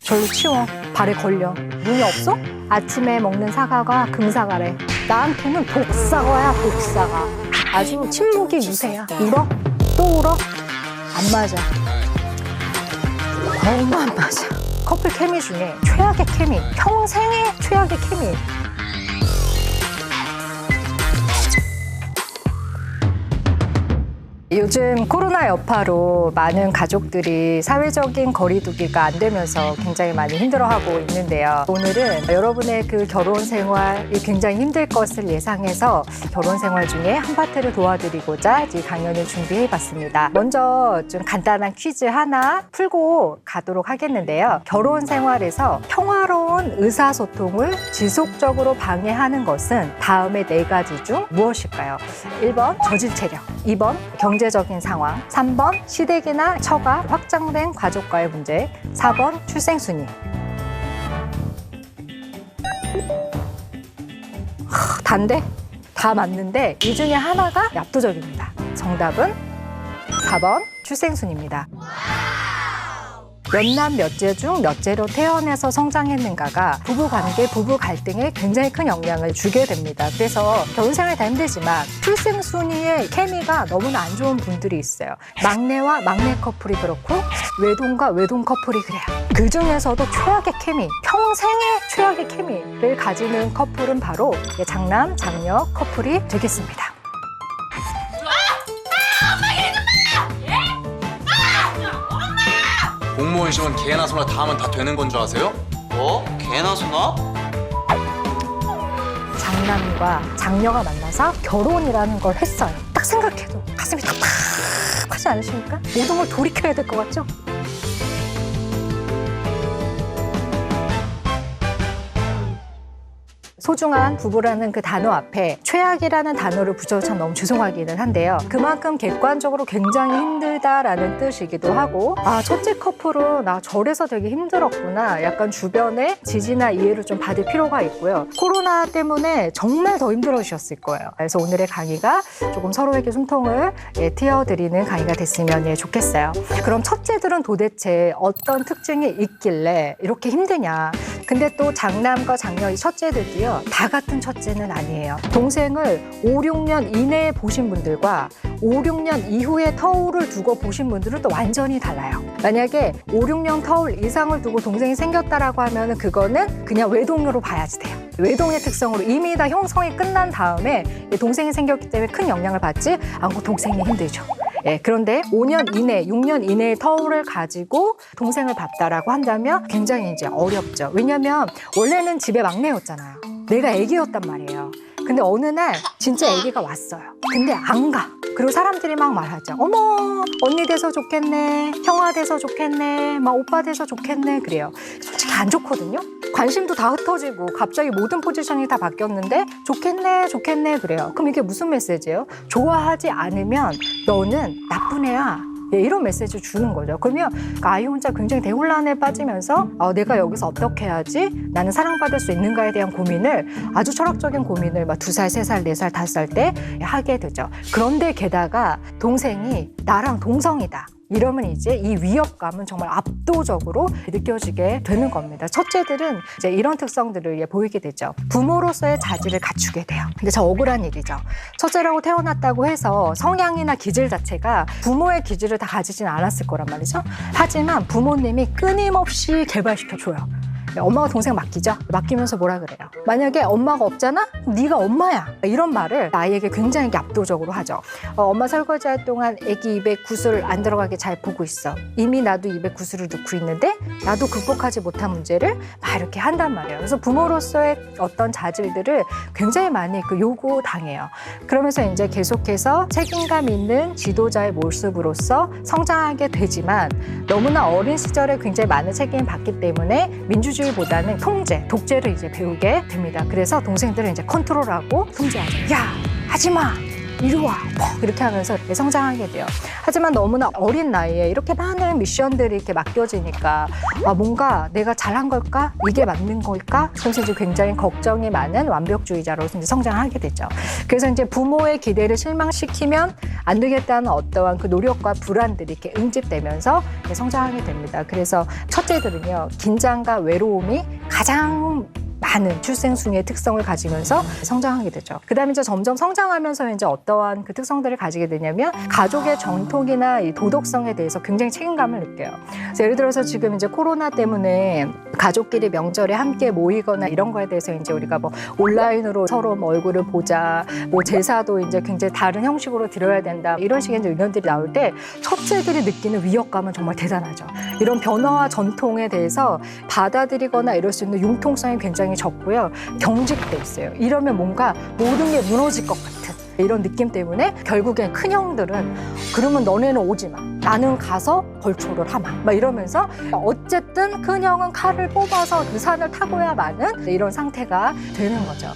절로 치워. 발에 걸려. 눈이 없어? 아침에 먹는 사과가 금사과래. 나한테는 독사과야, 독사과. 아주 침묵이 유세야. 울어? 또 울어? 안 맞아. 너무 안 맞아. 커플 케미 중에 최악의 케미, 평생의 최악의 케미. 요즘 코로나 여파로 많은 가족들이 사회적인 거리두기가 안 되면서 굉장히 많이 힘들어하고 있는데요. 오늘은 여러분의 그 결혼 생활이 굉장히 힘들 것을 예상해서 결혼 생활 중에 한 파트를 도와드리고자 이 강연을 준비해봤습니다. 먼저 좀 간단한 퀴즈 하나 풀고 가도록 하겠는데요. 결혼 생활에서 평화로운 의사소통을 지속적으로 방해하는 것은 다음의 4가지 중 무엇일까요? 1번 저질 체력, 2번 경제적인 상황, 3번 시댁이나 처가 확장된 가족과의 문제, 4번 출생순위. 단데? 다 맞는데 이 중에 하나가 압도적입니다. 정답은 4번 출생순위입니다. 몇남 몇째 중 몇째로 태어나서 성장했는가가 부부관계, 부부 갈등에 굉장히 큰 영향을 주게 됩니다. 그래서 결혼생활이 다 힘들지만 출생순위의 케미가 너무나 안 좋은 분들이 있어요. 막내와 막내 커플이 그렇고 외동과 외동 커플이 그래요. 그 중에서도 최악의 케미, 평생의 최악의 케미를 가지는 커플은 바로 장남, 장녀 커플이 되겠습니다. 공무원 시험은 개나 소나 다 하면 다 되는 건 줄 아세요? 뭐? 개나 소나? 장남과 장녀가 만나서 결혼이라는 걸 했어요. 딱 생각해도 가슴이 탁탁하지 않으십니까? 모든 걸 돌이켜야 될 것 같죠? 소중한 부부라는 그 단어 앞에 최악이라는 단어를 붙여서 참 너무 죄송하기는 한데요. 그만큼 객관적으로 굉장히 힘들다라는 뜻이기도 하고, 아, 첫째 커플은 나 저래서 되게 힘들었구나. 약간 주변에 지지나 이해를 좀 받을 필요가 있고요. 코로나 때문에 정말 더 힘들어지셨을 거예요. 그래서 오늘의 강의가 조금 서로에게 숨통을 틔워드리는 강의가 됐으면 좋겠어요. 그럼 첫째들은 도대체 어떤 특징이 있길래 이렇게 힘드냐? 근데 또 장남과 장녀 이 첫째들도요, 다 같은 첫째는 아니에요. 동생을 5, 6년 이내에 보신 분들과 5, 6년 이후에 터울을 두고 보신 분들은 또 완전히 달라요. 만약에 5, 6년 터울 이상을 두고 동생이 생겼다라고 하면 그거는 그냥 외동으로 봐야지 돼요. 외동의 특성으로 이미 다 형성이 끝난 다음에 동생이 생겼기 때문에 큰 영향을 받지 않고 동생이 힘들죠. 그런데 5년 이내, 6년 이내의 터울을 가지고 동생을 봤다라고 한다면 굉장히 이제 어렵죠. 왜냐면 원래는 집에 막내였잖아요. 내가 애기였단 말이에요. 근데 어느 날 진짜 애기가 왔어요. 근데 안 가. 그리고 사람들이 막 말하죠. 어머, 언니 돼서 좋겠네. 형아 돼서 좋겠네. 막 오빠 돼서 좋겠네. 그래요. 솔직히 안 좋거든요. 관심도 다 흩어지고 갑자기 모든 포지션이 다 바뀌었는데 좋겠네, 좋겠네. 그래요. 그럼 이게 무슨 메시지예요? 좋아하지 않으면 너는 나쁜 애야. 이런 메시지를 주는 거죠. 그러면 아이 혼자 굉장히 대혼란에 빠지면서 내가 여기서 어떻게 해야지? 나는 사랑받을 수 있는가에 대한 고민을, 아주 철학적인 고민을 막 2살, 3살, 4살, 5살 때 하게 되죠. 그런데 게다가 동생이 나랑 동성이다. 이러면 이제 이 위협감은 정말 압도적으로 느껴지게 되는 겁니다. 첫째들은 이제 이런 특성들을 보이게 되죠. 부모로서의 자질을 갖추게 돼요. 근데 저 억울한 일이죠. 첫째라고 태어났다고 해서 성향이나 기질 자체가 부모의 기질을 다 가지진 않았을 거란 말이죠. 하지만 부모님이 끊임없이 개발시켜줘요. 엄마가 동생 맡기죠? 맡기면서 뭐라 그래요? 만약에 엄마가 없잖아? 그럼 네가 엄마야. 이런 말을 아이에게 굉장히 압도적으로 하죠. 엄마 설거지할 동안 애기 입에 구슬 안 들어가게 잘 보고 있어. 이미 나도 입에 구슬을 넣고 있는데 나도 극복하지 못한 문제를 막 이렇게 한단 말이에요. 그래서 부모로서의 어떤 자질들을 굉장히 많이 요구당해요. 그러면서 이제 계속해서 책임감 있는 지도자의 모습으로서 성장하게 되지만 너무나 어린 시절에 굉장히 많은 책임을 받기 때문에 민주주의보다는 통제, 독재를 이제 배우게 됩니다. 그래서 동생들은 이제 컨트롤하고 통제하죠. 야, 하지 마. 이리 와, 이렇게 하면서 이렇게 성장하게 돼요. 하지만 너무나 어린 나이에 이렇게 많은 미션들이 이렇게 맡겨지니까 뭔가 내가 잘한 걸까? 이게 맞는 걸까? 그래서 이제 굉장히 걱정이 많은 완벽주의자로서 이제 성장하게 되죠. 그래서 이제 부모의 기대를 실망시키면 안 되겠다는 어떠한 그 노력과 불안들이 이렇게 응집되면서 성장하게 됩니다. 그래서 첫째들은요, 긴장과 외로움이 가장 많은 출생순위의 특성을 가지면서 성장하게 되죠. 그 다음에 이제 점점 성장하면서 이제 어떠한 그 특성들을 가지게 되냐면 가족의 전통이나 이 도덕성에 대해서 굉장히 책임감을 느껴요. 그래서 예를 들어서 지금 이제 코로나 때문에 가족끼리 명절에 함께 모이거나 이런 거에 대해서 이제 우리가 뭐 온라인으로 서로 뭐 얼굴을 보자, 뭐 제사도 이제 굉장히 다른 형식으로 드려야 된다, 이런 식의 이제 의견들이 나올 때 첫째들이 느끼는 위협감은 정말 대단하죠. 이런 변화와 전통에 대해서 받아들이거나 이럴 수 있는 융통성이 굉장히 적고요. 경직돼 있어요. 이러면 뭔가 모든 게 무너질 것 같은 이런 느낌 때문에 결국엔 큰형들은 그러면 너네는 오지 마. 나는 가서 벌초를 하마. 막 이러면서 어쨌든 큰형은 칼을 뽑아서 그 산을 타고야 마는 이런 상태가 되는 거죠.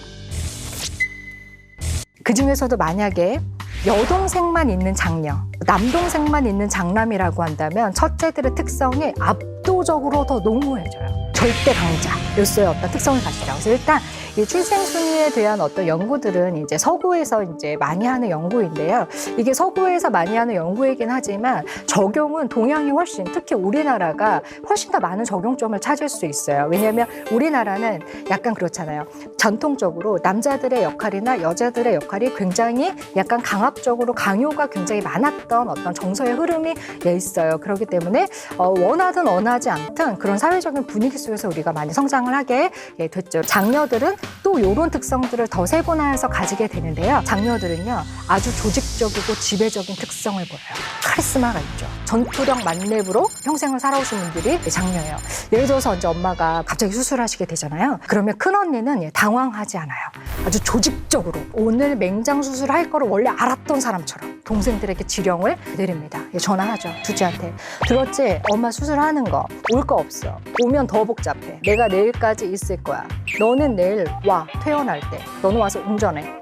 그중에서도 만약에 여동생만 있는 장녀, 남동생만 있는 장남이라고 한다면 첫째들의 특성이 압도적으로 더 농후해져요. 절대 강자로서의 어떤 특성을 가지죠. 그래서 일단 이 출생 순위에 대한 어떤 연구들은 이제 서구에서 이제 많이 하는 연구인데요. 이게 서구에서 많이 하는 연구이긴 하지만 적용은 동양이 훨씬, 특히 우리나라가 훨씬 더 많은 적용점을 찾을 수 있어요. 왜냐하면 우리나라는 약간 그렇잖아요. 전통적으로 남자들의 역할이나 여자들의 역할이 굉장히 약간 강압적으로 강요가 굉장히 많았던 어떤 정서의 흐름이 있어요. 그렇기 때문에 원하든 원하지 않든 그런 사회적인 분위기 속에서 우리가 많이 성장을 하게 됐죠. 장녀들은 또 이런 특성들을 더 세분화해서 가지게 되는데요. 장녀들은요, 아주 조직적이고 지배적인 특성을 보여요. 카리스마가 있죠. 전투력 만렙으로 평생을 살아오신 분들이 장녀예요. 예를 들어서 이제 엄마가 갑자기 수술하시게 되잖아요. 그러면 큰언니는 당황하지 않아요. 아주 조직적으로 오늘 맹장 수술할 거를 원래 알았던 사람처럼 동생들에게 지령을 내립니다. 전화하죠. 두지한테. 들었지? 엄마 수술하는 거. 올 거 없어. 오면 더 복잡해. 내가 내일까지 있을 거야. 너는 내일 와. 퇴원할 때. 너는 와서 운전해.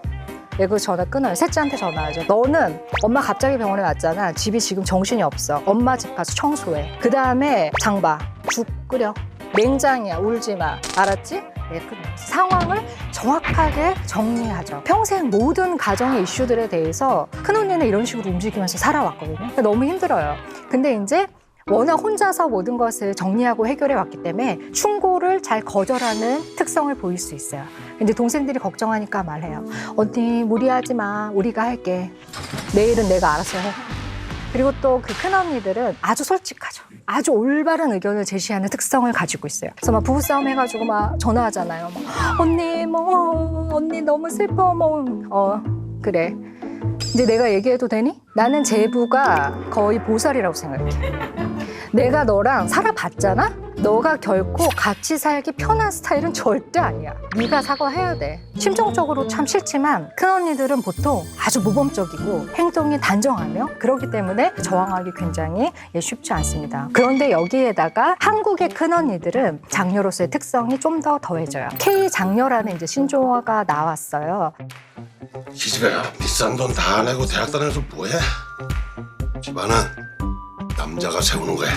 그 전화 끊어요. 셋째한테 전화하죠. 너는 엄마 갑자기 병원에 왔잖아. 집이 지금 정신이 없어. 엄마 집 가서 청소해. 그 다음에 장봐. 죽 끓여. 냉장이야. 울지 마. 알았지? 상황을 정확하게 정리하죠. 평생 모든 가정의 이슈들에 대해서 큰언니는 이런 식으로 움직이면서 살아왔거든요. 그러니까 너무 힘들어요. 근데 이제 워낙 혼자서 모든 것을 정리하고 해결해 왔기 때문에 충고를 잘 거절하는 특성을 보일 수 있어요. 근데 동생들이 걱정하니까 말해요. 언니 무리하지 마. 우리가 할게. 내일은 내가 알아서 해. 그리고 또 그 큰언니들은 아주 솔직하죠. 아주 올바른 의견을 제시하는 특성을 가지고 있어요. 그래서 막 부부싸움 해가지고 막 전화하잖아요. 언니 언니 너무 슬퍼. 그래. 이제 내가 얘기해도 되니? 나는 제부가 거의 보살이라고 생각해. 내가 너랑 살아봤잖아? 너가 결코 같이 살기 편한 스타일은 절대 아니야. 네가 사과해야 돼. 심정적으로 참 싫지만 큰언니들은 보통 아주 모범적이고 행동이 단정하며 그렇기 때문에 저항하기 굉장히 쉽지 않습니다. 그런데 여기에다가 한국의 큰언니들은 장녀로서의 특성이 좀 더 더해져요. K장녀라는 이제 신조어가 나왔어요. 기집애 비싼 돈 다 내고 대학 다녀서 뭐해? 집안은 남자가 세우는 거야.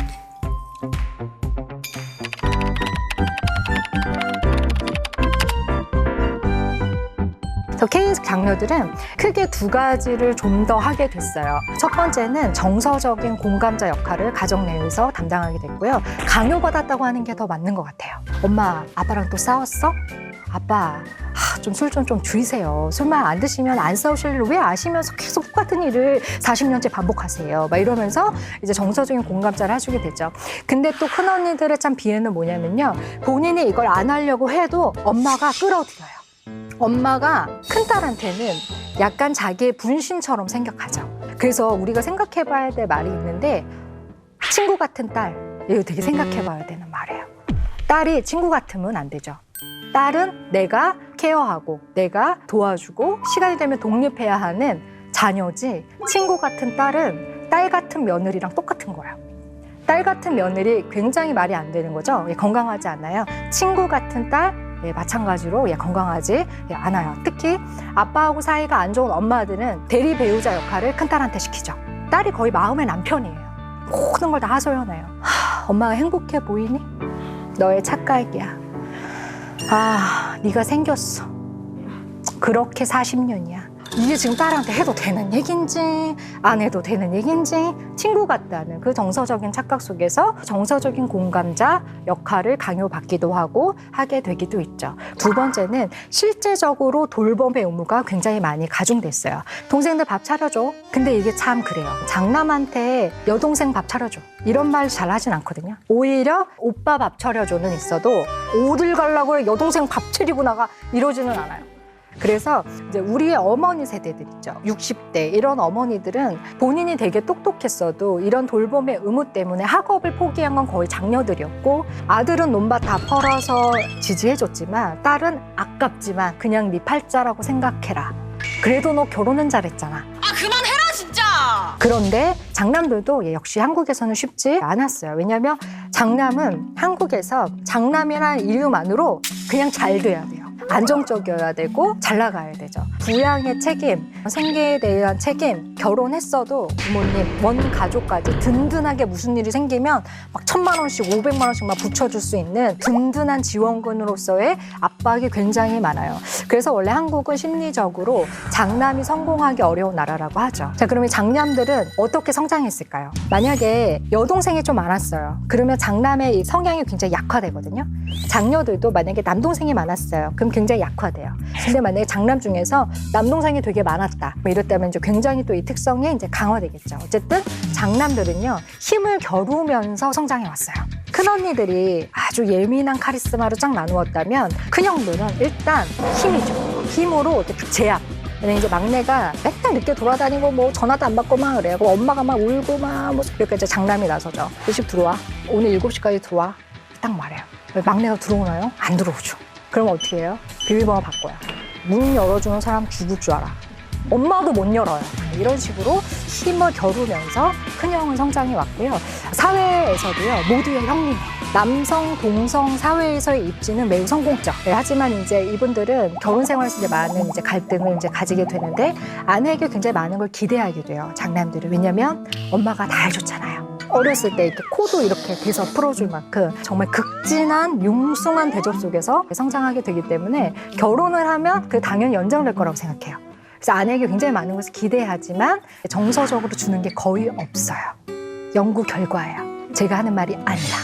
K 장녀들은 크게 두 가지를 좀 더 하게 됐어요. 첫 번째는 정서적인 공감자 역할을 가정 내에서 담당하게 됐고요. 강요받았다고 하는 게 더 맞는 것 같아요. 엄마, 아빠랑 또 싸웠어? 아빠, 좀 술 좀 줄이세요. 술만 안 드시면 안 싸우실 일을 왜 아시면서 계속 똑같은 일을 40년째 반복하세요. 막 이러면서 이제 정서적인 공감자를 해주게 되죠. 근데 또 큰언니들의 참 비애는 뭐냐면요. 본인이 이걸 안 하려고 해도 엄마가 끌어들여요. 엄마가 큰딸한테는 약간 자기의 분신처럼 생각하죠. 그래서 우리가 생각해봐야 될 말이 있는데 친구 같은 딸, 이거 되게 생각해봐야 되는 말이에요. 딸이 친구 같으면 안 되죠. 딸은 내가 케어하고 내가 도와주고 시간이 되면 독립해야 하는 자녀지 친구 같은 딸은 딸 같은 며느리랑 똑같은 거예요. 딸 같은 며느리 굉장히 말이 안 되는 거죠. 건강하지 않아요. 친구 같은 딸, 마찬가지로 건강하지 않아요. 특히 아빠하고 사이가 안 좋은 엄마들은 대리 배우자 역할을 큰딸한테 시키죠. 딸이 거의 마음의 남편이에요. 모든 걸 다 하소연해요. 엄마가 행복해 보이니? 너의 착각이야. 네가 생겼어. 그렇게 40년이야. 이게 지금 딸한테 해도 되는 얘긴지 안 해도 되는 얘긴지 친구 같다는 그 정서적인 착각 속에서 정서적인 공감자 역할을 강요받기도 하고 하게 되기도 있죠. 두 번째는 실제적으로 돌봄의 의무가 굉장히 많이 가중됐어요. 동생들 밥 차려줘. 근데 이게 참 그래요. 장남한테 여동생 밥 차려줘. 이런 말 잘 하진 않거든요. 오히려 오빠 밥 차려줘는 있어도 어딜 가려고 여동생 밥 차리고 나가 이러지는 않아요. 그래서 이제 우리의 어머니 세대들 있죠. 60대 이런 어머니들은 본인이 되게 똑똑했어도 이런 돌봄의 의무 때문에 학업을 포기한 건 거의 장녀들이었고 아들은 논밭 다 펄어서 지지해줬지만 딸은 아깝지만 그냥 네 팔자라고 생각해라. 그래도 너 결혼은 잘했잖아. 그만해라 진짜. 그런데 장남들도 역시 한국에서는 쉽지 않았어요. 왜냐하면 장남은 한국에서 장남이라는 이유만으로 그냥 잘 돼야 돼요. 안정적이어야 되고 잘 나가야 되죠. 부양의 책임, 생계에 대한 책임, 결혼했어도 부모님, 원 가족까지 든든하게 무슨 일이 생기면 막 1,000만 원씩, 500만 원씩 막 붙여줄 수 있는 든든한 지원군으로서의 압박이 굉장히 많아요. 그래서 원래 한국은 심리적으로 장남이 성공하기 어려운 나라라고 하죠. 자, 그러면 장남들은 어떻게 성장했을까요? 만약에 여동생이 좀 많았어요. 그러면 장남의 이 성향이 굉장히 약화되거든요. 장녀들도 만약에 남동생이 많았어요. 그럼 굉장히 약화돼요. 근데 만약에 장남 중에서 남동생이 되게 많았다. 뭐 이랬다면 이제 굉장히 또 이 특성이 이제 강화되겠죠. 어쨌든 장남들은요, 힘을 겨루면서 성장해 왔어요. 큰언니들이 아주 예민한 카리스마로 쫙 나누었다면 큰형들은 일단 힘이죠. 힘으로 어떻게 제압. 근데 이제 막내가 맨날 늦게 돌아다니고 뭐 전화도 안 받고 막 그래요. 엄마가 막 울고 막 뭐 이렇게 이제 장남이 나서죠. 일찍 들어와. 오늘 7시까지 들어와. 딱 말해요. 막내가 들어오나요? 안 들어오죠. 그럼 어떻게 해요? 비밀번호 바꿔요. 문 열어주는 사람 죽을 줄 알아. 엄마도 못 열어요. 이런 식으로 힘을 겨루면서 큰형은 성장해 왔고요. 사회에서도요, 모두의 형님. 남성, 동성 사회에서의 입지는 매우 성공적. 하지만 이제 이분들은 결혼 생활에서 이제 많은 이제 갈등을 이제 가지게 되는데 아내에게 굉장히 많은 걸 기대하게 돼요. 장남들은. 왜냐면 엄마가 다 해줬잖아요. 어렸을 때 이렇게 코도 이렇게 대서 풀어줄 만큼 정말 극진한 융숭한 대접 속에서 성장하게 되기 때문에 결혼을 하면 그 당연히 연장될 거라고 생각해요. 그래서 아내에게 굉장히 많은 것을 기대하지만 정서적으로 주는 게 거의 없어요. 연구 결과예요. 제가 하는 말이 아니라.